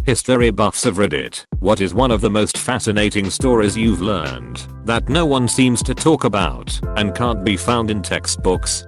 History buffs have read it. What is one of the most fascinating stories you've learned that no one seems to talk about and can't be found in textbooks?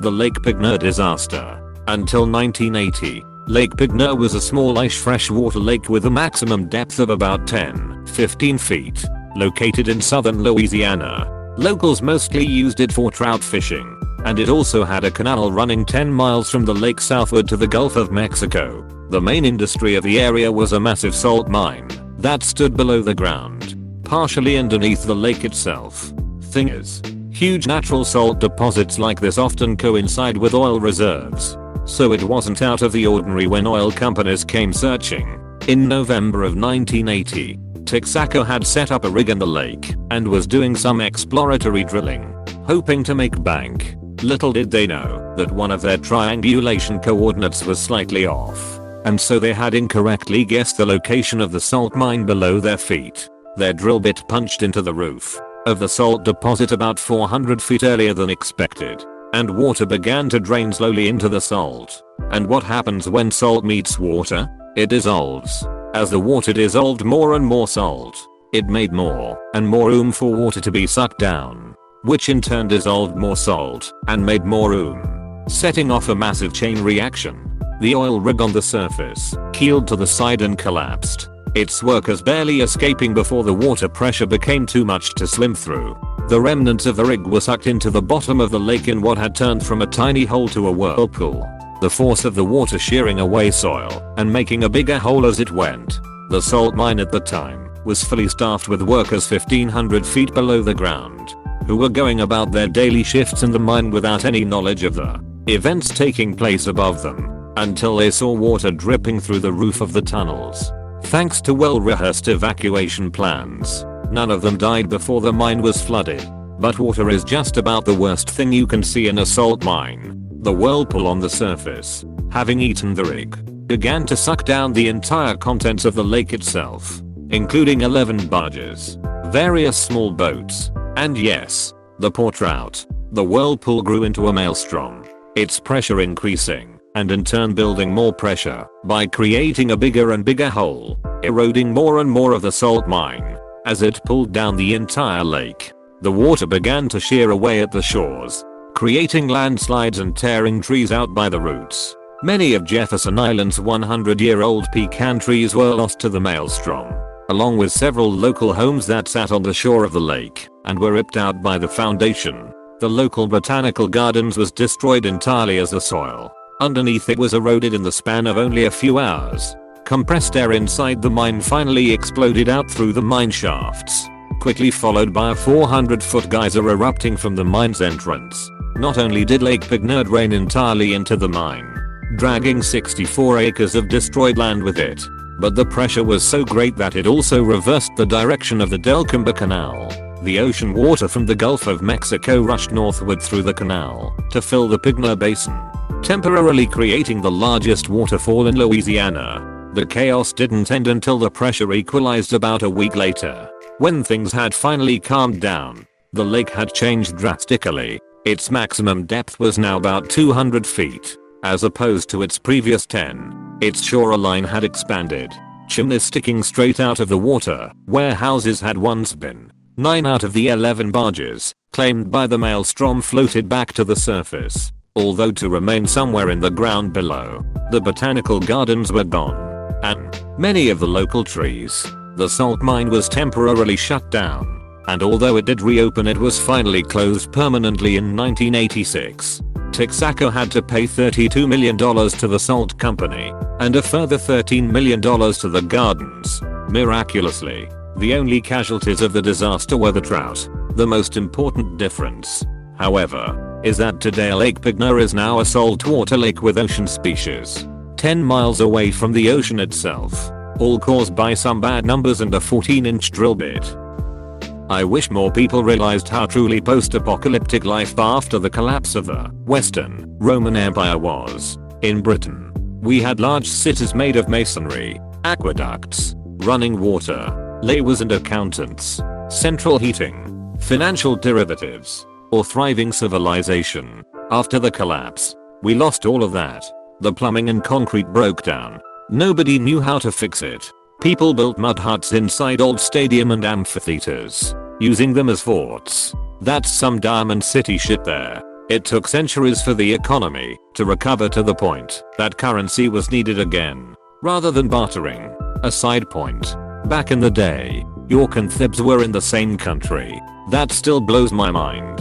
The Lake Pigner disaster. Until 1980, Lake Pigner was a smallish freshwater lake with a maximum depth of about 10-15 feet, located in southern Louisiana. Locals mostly used it for trout fishing, and it also had a canal running 10 miles from the lake southward to the Gulf of Mexico. The main industry of the area was a massive salt mine that stood below the ground, partially underneath the lake itself. Thing is, huge natural salt deposits like this often coincide with oil reserves, so it wasn't out of the ordinary when oil companies came searching. In November of 1980, Texaco had set up a rig in the lake and was doing some exploratory drilling, hoping to make bank. Little did they know that one of their triangulation coordinates was slightly off, and so they had incorrectly guessed the location of the salt mine below their feet. Their drill bit punched into the roof of the salt deposit about 400 feet earlier than expected, and water began to drain slowly into the salt. And what happens when salt meets water? It dissolves. As the water dissolved more and more salt, it made more and more room for water to be sucked down, which in turn dissolved more salt and made more room, setting off a massive chain reaction. The oil rig on the surface keeled to the side and collapsed, its workers barely escaping before the water pressure became too much to swim through. The remnants of the rig were sucked into the bottom of the lake in what had turned from a tiny hole to a whirlpool, the force of the water shearing away soil and making a bigger hole as it went. The salt mine at the time was fully staffed with workers 1,500 feet below the ground, who were going about their daily shifts in the mine without any knowledge of the events taking place above them, until they saw water dripping through the roof of the tunnels. Thanks to well-rehearsed evacuation plans, none of them died before the mine was flooded. But water is just about the worst thing you can see in a salt mine. The whirlpool on the surface, having eaten the rig, began to suck down the entire contents of the lake itself, including 11 barges, various small boats, and yes, the poor trout. The whirlpool grew into a maelstrom, its pressure increasing, and in turn building more pressure by creating a bigger and bigger hole, eroding more and more of the salt mine. As it pulled down the entire lake, the water began to shear away at the shores, creating landslides and tearing trees out by the roots. Many of Jefferson Island's 100-year-old pecan trees were lost to the maelstrom, along with several local homes that sat on the shore of the lake and were ripped out by the foundation. The local botanical gardens was destroyed entirely as the soil underneath it was eroded in the span of only a few hours. Compressed air inside the mine finally exploded out through the mine shafts, quickly followed by a 400-foot geyser erupting from the mine's entrance. Not only did Lake Pigner drain entirely into the mine, dragging 64 acres of destroyed land with it, but the pressure was so great that it also reversed the direction of the Delcambre Canal. The ocean water from the Gulf of Mexico rushed northward through the canal to fill the Pigner Basin, temporarily creating the largest waterfall in Louisiana. The chaos didn't end until the pressure equalized about a week later. When things had finally calmed down, the lake had changed drastically. Its maximum depth was now about 200 feet, as opposed to its previous 10. Its shoreline had expanded, chimneys sticking straight out of the water where houses had once been. 9 out of the 11 barges claimed by the maelstrom floated back to the surface, although to remain somewhere in the ground below. The botanical gardens were gone, and many of the local trees. The salt mine was temporarily shut down, and although it did reopen, it was finally closed permanently in 1986. Texaco had to pay $32 million to the salt company, and a further $13 million to the gardens. Miraculously, the only casualties of the disaster were the trout. The most important difference, however, is that today Lake Pigner is now a saltwater lake with ocean species 10 miles away from the ocean itself, all caused by some bad numbers and a 14-inch drill bit. I wish more people realized how truly post-apocalyptic life after the collapse of the Western Roman Empire was. In Britain, we had large cities made of masonry, aqueducts, running water, labourers and accountants, central heating, financial derivatives, or thriving civilization. After the collapse, we lost all of that. The plumbing and concrete broke down, Nobody knew how to fix it. People built mud huts inside old stadium and amphitheaters, using them as forts. That's some diamond city shit there. It took centuries for the economy to recover to the point that currency was needed again, rather than bartering. A side point. Back in the day, York and Thebes were in the same country. That still blows my mind.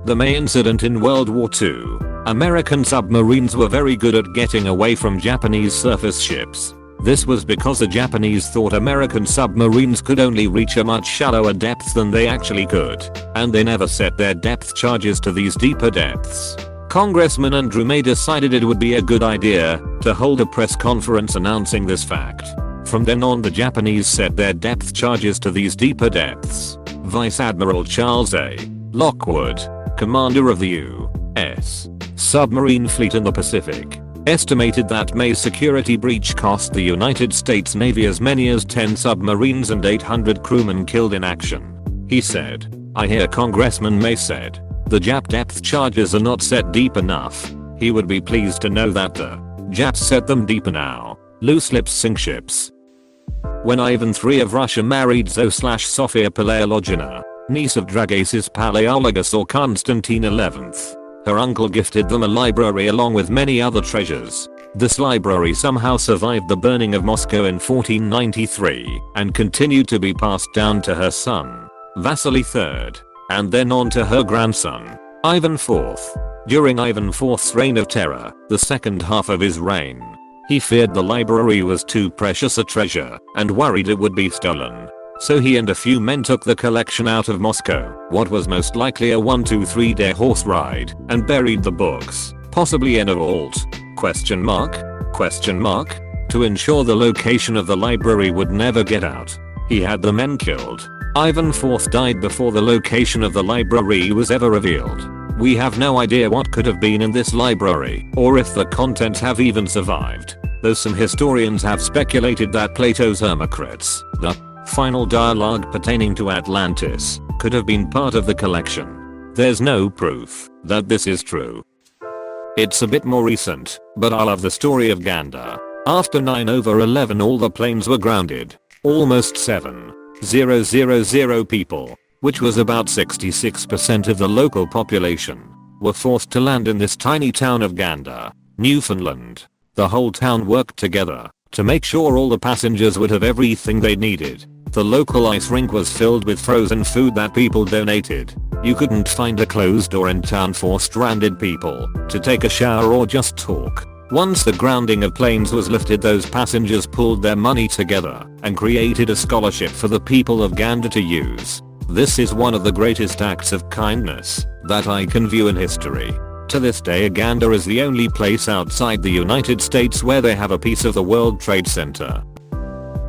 The May incident in World War II. American submarines were very good at getting away from Japanese surface ships. This was because the Japanese thought American submarines could only reach a much shallower depth than they actually could, and they never set their depth charges to these deeper depths. Congressman Andrew May decided it would be a good idea to hold a press conference announcing this fact. From then on, the Japanese set their depth charges to these deeper depths. Vice Admiral Charles A. Lockwood, commander of the U.S. submarine fleet in the Pacific, estimated that May's security breach cost the United States Navy as many as 10 submarines and 800 crewmen killed in action. He said, "I hear Congressman May said, the Jap depth charges are not set deep enough. He would be pleased to know that the Japs set them deeper now. Loose lips sink ships." When Ivan III of Russia married Zoe/Sophia Paleologina, niece of Dragasis Paleologus or Constantine XI, her uncle gifted them a library along with many other treasures. This library somehow survived the burning of Moscow in 1493 and continued to be passed down to her son, Vasily III, and then on to her grandson, Ivan IV. During Ivan IV's reign of terror, the second half of his reign, he feared the library was too precious a treasure and worried it would be stolen. So he and a few men took the collection out of Moscow, what was most likely a 1-2-3 day horse ride, and buried the books, possibly in a vault? To ensure the location of the library would never get out, he had the men killed. Ivan IV died before the location of the library was ever revealed. We have no idea what could have been in this library, or if the contents have even survived, though some historians have speculated that Plato's Hermocrates, the final dialogue pertaining to Atlantis, could have been part of the collection. There's no proof that this is true. It's a bit more recent, but I love the story of Gander. After 9/11 all the planes were grounded. Almost 7,000 people, which was about 66% of the local population, were forced to land in this tiny town of Gander, Newfoundland. The whole town worked together to make sure all the passengers would have everything they needed. The local ice rink was filled with frozen food that people donated. You couldn't find a closed door in town for stranded people to take a shower or just talk. Once the grounding of planes was lifted, those passengers pulled their money together and created a scholarship for the people of Gander to use. This is one of the greatest acts of kindness that I can view in history. To this day, Gander is the only place outside the United States where they have a piece of the World Trade Center.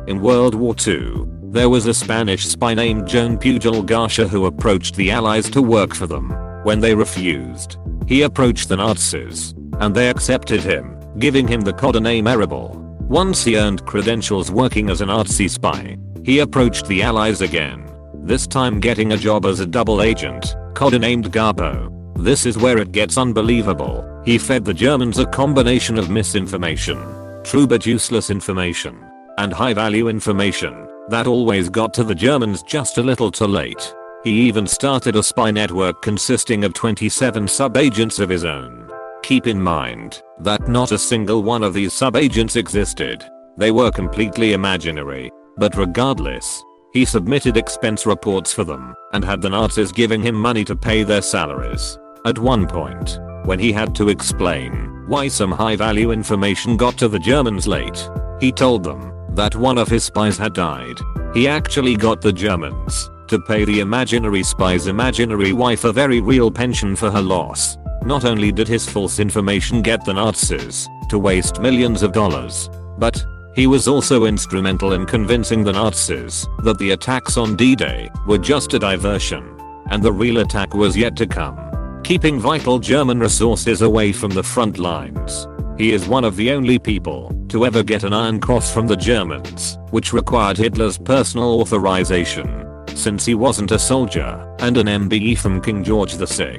In World War II, there was a Spanish spy named Joan Pujol Garcia who approached the Allies to work for them. When they refused, he approached the Nazis, and they accepted him, giving him the codename Erebel. Once he earned credentials working as a Nazi spy, he approached the Allies again, this time getting a job as a double agent, codenamed Garbo. This is where it gets unbelievable. He fed the Germans a combination of misinformation, true but useless information, and high value information that always got to the Germans just a little too late. He even started a spy network consisting of 27 sub-agents of his own. Keep in mind that not a single one of these sub-agents existed. They were completely imaginary. But regardless, he submitted expense reports for them and had the Nazis giving him money to pay their salaries. At one point, when he had to explain why some high value information got to the Germans late, he told them that one of his spies had died. He actually got the Germans to pay the imaginary spy's imaginary wife a very real pension for her loss. Not only did his false information get the Nazis to waste millions of dollars, but he was also instrumental in convincing the Nazis that the attacks on D-Day were just a diversion, and the real attack was yet to come, keeping vital German resources away from the front lines. He is one of the only people to ever get an Iron Cross from the Germans, which required Hitler's personal authorization, since he wasn't a soldier, and an MBE from King George VI.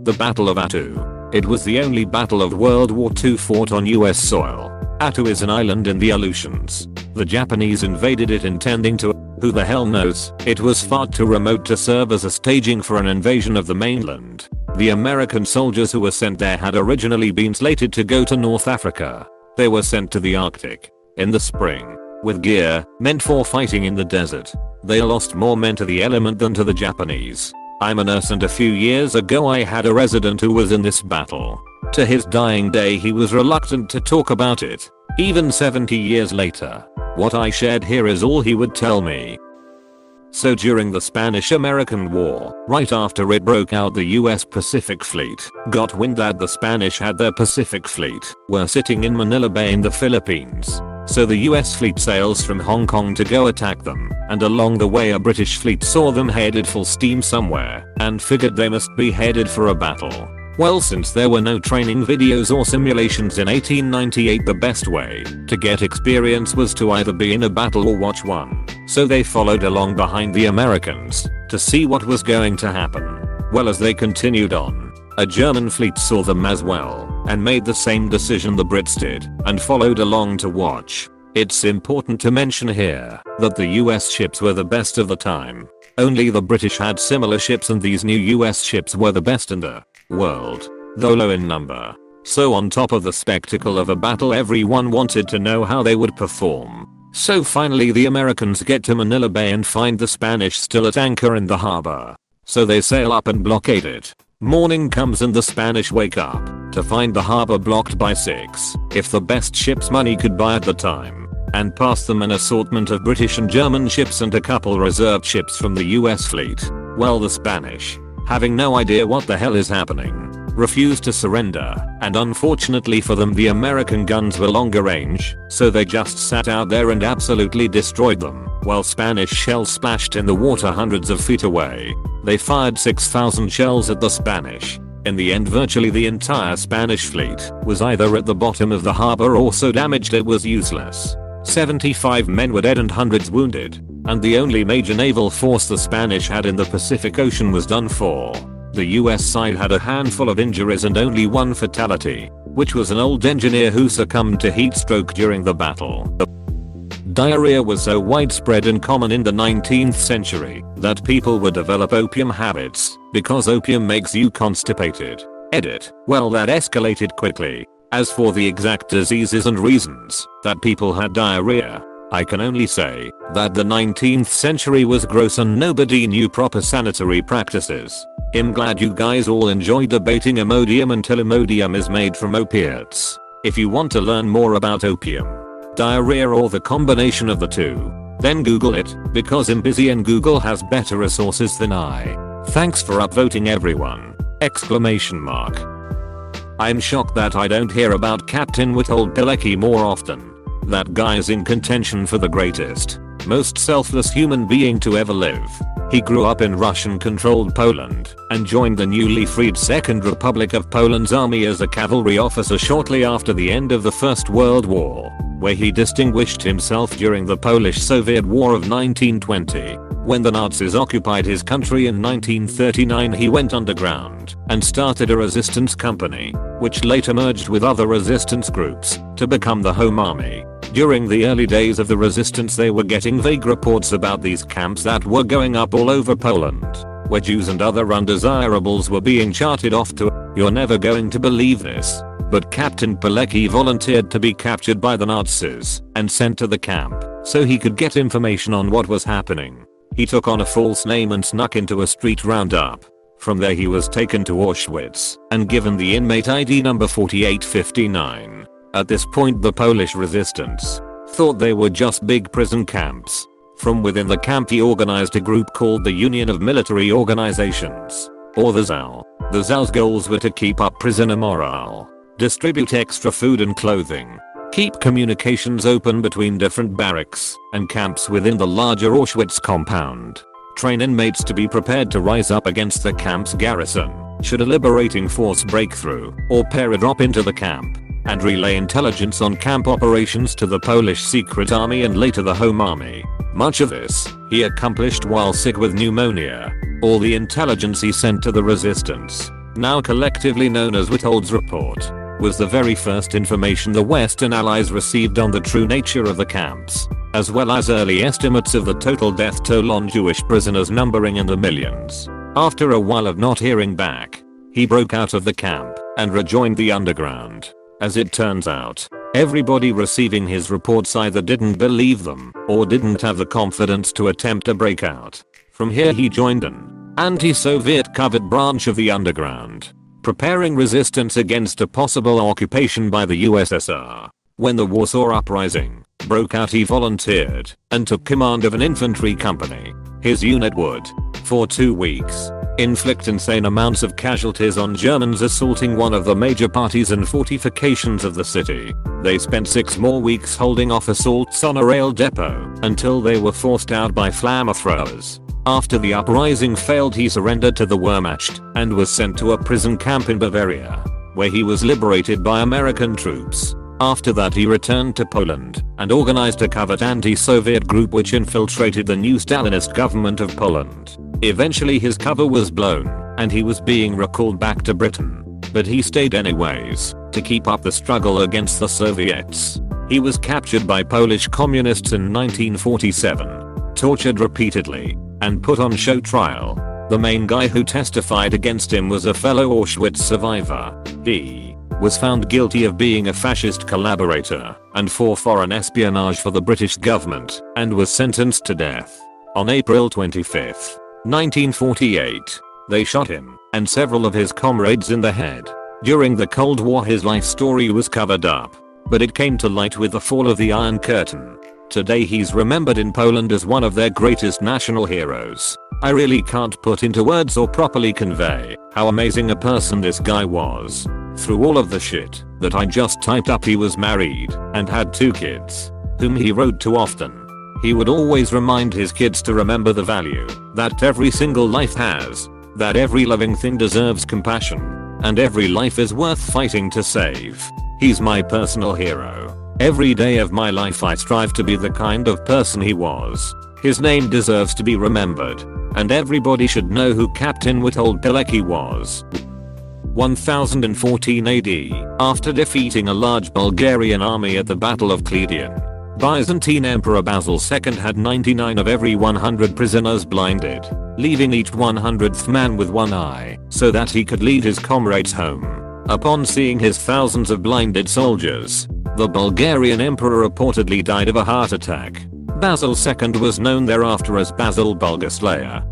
The Battle of Attu. It was the only battle of World War II fought on US soil. Attu is an island in the Aleutians. The Japanese invaded it intending to, who the hell knows, it was far too remote to serve as a staging for an invasion of the mainland. The American soldiers who were sent there had originally been slated to go to North Africa. They were sent to the Arctic in the spring with gear meant for fighting in the desert. They lost more men to the element than to the Japanese. I'm a nurse and a few years ago I had a resident who was in this battle. To his dying day he was reluctant to talk about it. Even 70 years later, what I shared here is all he would tell me. So during the Spanish-American War, right after it broke out, the US Pacific Fleet got wind that the Spanish had their Pacific Fleet were sitting in Manila Bay in the Philippines. So the US fleet sails from Hong Kong to go attack them, and along the way a British fleet saw them headed full steam somewhere and figured they must be headed for a battle. Well, since there were no training videos or simulations in 1898, the best way to get experience was to either be in a battle or watch one. So they followed along behind the Americans to see what was going to happen. Well, as they continued on, a German fleet saw them as well and made the same decision the Brits did and followed along to watch. It's important to mention here that the US ships were the best of the time. Only the British had similar ships, and these new US ships were the best in the world, though low in number. So on top of the spectacle of a battle, everyone wanted to know how they would perform. So finally the Americans get to Manila Bay and find the Spanish still at anchor in the harbor. So they sail up and blockade it. Morning comes and the Spanish wake up to find the harbor blocked by 6, if the best ships money could buy at the time, and pass them an assortment of British and German ships and a couple reserved ships from the US fleet. Well, the Spanish, having no idea what the hell is happening, refused to surrender, and unfortunately for them the American guns were longer range, so they just sat out there and absolutely destroyed them, while Spanish shells splashed in the water hundreds of feet away. They fired 6,000 shells at the Spanish. In the end, virtually the entire Spanish fleet was either at the bottom of the harbor or so damaged it was useless. 75 men were dead and hundreds wounded, and the only major naval force the Spanish had in the Pacific Ocean was done for. The US side had a handful of injuries and only one fatality, which was an old engineer who succumbed to heat stroke during the battle. Diarrhea was so widespread and common in the 19th century that people would develop opium habits because opium makes you constipated. Well, that escalated quickly. As for the exact diseases and reasons that people had diarrhea, I can only say that the 19th century was gross and nobody knew proper sanitary practices. I'm glad you guys all enjoyed debating Imodium until Imodium is made from opiates. If you want to learn more about opium, diarrhea, or the combination of the two, then Google it, because I'm busy and Google has better resources than I. Thanks for upvoting everyone! Exclamation mark. I'm shocked that I don't hear about Captain Witold Pilecki more often. That guy is in contention for the greatest, most selfless human being to ever live. He grew up in Russian-controlled Poland and joined the newly freed Second Republic of Poland's army as a cavalry officer shortly after the end of the First World War, where he distinguished himself during the Polish-Soviet War of 1920. When the Nazis occupied his country in 1939, he went underground and started a resistance company, which later merged with other resistance groups to become the Home Army. During the early days of the resistance, they were getting vague reports about these camps that were going up all over Poland, where Jews and other undesirables were being charted off to. You're never going to believe this, but Captain Pilecki volunteered to be captured by the Nazis and sent to the camp so he could get information on what was happening. He took on a false name and snuck into a street roundup. From there he was taken to Auschwitz and given the inmate ID number 4859. At this point the Polish resistance thought they were just big prison camps. From within the camp he organized a group called the Union of Military Organizations, or the ZAL. The ZAL's goals were to keep up prisoner morale, distribute extra food and clothing, keep communications open between different barracks and camps within the larger Auschwitz compound, train inmates to be prepared to rise up against the camp's garrison should a liberating force break through or paradrop into the camp, and relay intelligence on camp operations to the Polish Secret Army and later the Home Army. Much of this he accomplished while sick with pneumonia. All the intelligence he sent to the resistance, now collectively known as Witold's Report, was the very first information the Western Allies received on the true nature of the camps, as well as early estimates of the total death toll on Jewish prisoners numbering in the millions. After a while of not hearing back, he broke out of the camp and rejoined the underground. As it turns out, everybody receiving his reports either didn't believe them or didn't have the confidence to attempt a breakout. From here he joined an anti-Soviet covered branch of the underground, preparing resistance against a possible occupation by the USSR. When the Warsaw Uprising broke out, he volunteered and took command of an infantry company. His unit would, for 2 weeks, inflict insane amounts of casualties on Germans assaulting one of the major parties and fortifications of the city. They spent 6 more weeks holding off assaults on a rail depot until they were forced out by flamethrowers. After the uprising failed, he surrendered to the Wehrmacht and was sent to a prison camp in Bavaria, where he was liberated by American troops. After that he returned to Poland and organized a covert anti-Soviet group which infiltrated the new Stalinist government of Poland. Eventually his cover was blown and he was being recalled back to Britain. But he stayed anyways to keep up the struggle against the Soviets. He was captured by Polish communists in 1947, tortured repeatedly, and put on show trial. The main guy who testified against him was a fellow Auschwitz survivor. He was found guilty of being a fascist collaborator and for foreign espionage for the British government and was sentenced to death. On April 25, 1948, they shot him and several of his comrades in the head. During the Cold War his life story was covered up, but it came to light with the fall of the Iron Curtain. Today he's remembered in Poland as one of their greatest national heroes. I really can't put into words or properly convey how amazing a person this guy was. Through all of the shit that I just typed up, he was married and had 2 kids, whom he wrote to often. He would always remind his kids to remember the value that every single life has, that every living thing deserves compassion, and every life is worth fighting to save. He's my personal hero. Every day of my life I strive to be the kind of person he was. His name deserves to be remembered, and everybody should know who Captain Witold Pilecki was. 1014 AD, after defeating a large Bulgarian army at the Battle of Kleidion, Byzantine Emperor Basil II had 99 of every 100 prisoners blinded, leaving each 100th man with one eye so that he could lead his comrades home. Upon seeing his thousands of blinded soldiers, the Bulgarian emperor reportedly died of a heart attack. Basil II was known thereafter as Basil Bulgarslayer.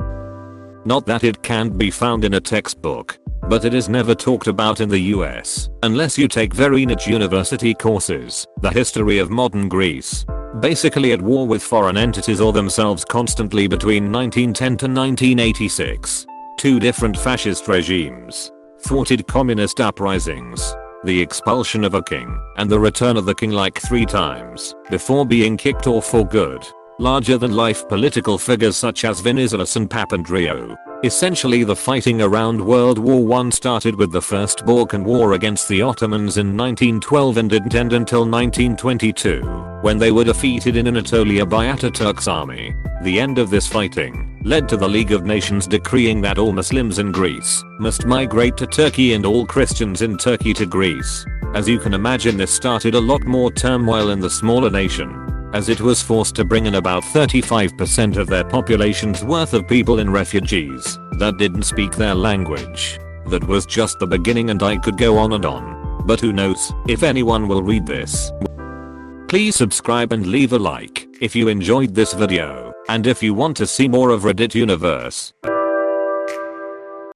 Not that it can't be found in a textbook, but it is never talked about in the US, unless you take very niche university courses. The history of modern Greece, basically at war with foreign entities or themselves constantly between 1910 to 1986. 2 different fascist regimes, thwarted communist uprisings, the expulsion of a king, and the return of the king like 3 times before being kicked off for good. Larger-than-life political figures such as Venizelos and Papandreou. Essentially the fighting around World War I started with the First Balkan War against the Ottomans in 1912 and didn't end until 1922, when they were defeated in Anatolia by Ataturk's army. The end of this fighting led to the League of Nations decreeing that all Muslims in Greece must migrate to Turkey and all Christians in Turkey to Greece. As you can imagine, this started a lot more turmoil in the smaller nation, as it was forced to bring in about 35% of their population's worth of people in refugees that didn't speak their language. That was just the beginning and I could go on and on. But who knows if anyone will read this. Please subscribe and leave a like if you enjoyed this video, and if you want to see more of Reddit Universe.